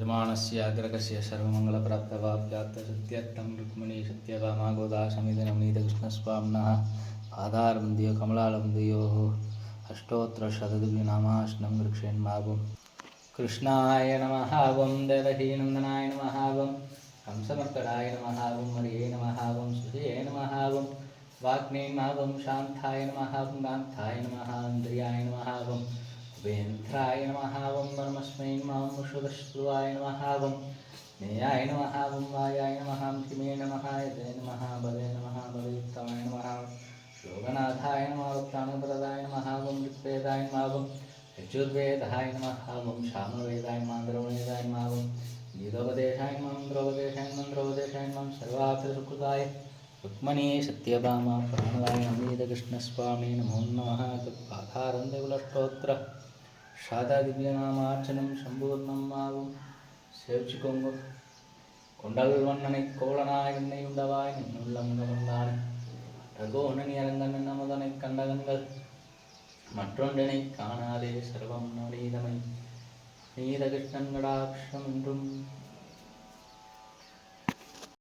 यजमानस्य अग्रकस्य सर्वमङ्गलप्राप्तवाप्यात्तसत्यर्थं रुक्मिणी सत्यभामा गोदा समितिनवनीतकृष्णस्वामिनः पादारविन्दयोः कमलालविन्दयोः अष्टोत्तरशतदिव्यनामार्चनं वृक्षेन्मावं कृष्णाय नमः वं देवकीनन्दनाय नमः वं कंसमर्कटाय नमः वं हरये नमः वं सुधये नमः वं वाग्नेयमावं शान्ताय नमः वं कान्ताय नमः इन्द्रियाय नमः वं वेन्त्राय नमः वं परमस्मै नमः मुषुदश्रुवाय नमः वं नेयाय नमः वं वायाय नमः किमे नमः यते नमः बले नमः बलयुक्ताय नमः योगनाथाय नमः प्राणप्रदाय नमः वं ऋग्वेदाय नमः वं यजुर्वेदाय नमः वं सामवेदाय नमः द्रववेदाय नमः वं गीतोपदेशाय नमः मन्त्रोपदेशाय नमः सर्वार्थसुकृताय रुक्मिणी सत्यभामा प्राणदाय नवनीतकृष्णस्वामी नमो नमः तत्पादारविन्दकुलस्तोत्र शादादिव्यनामार्चनं சம்பூர்ணம் ஆகும். சேவிச்சுக்கோங்க. கொண்டல் வண்ணனை கோவலனாய் என்னை உண்டவாய் நின்னுள்ளம் கவர்ந்தானை ரகோணனி அரங்கன் நமதனை கண்டகங்கள் மற்றொன்றினை காணாதே சர்வம் நவநீதமை நீதகிருஷ்ணன் கடாட்சம் என்றும்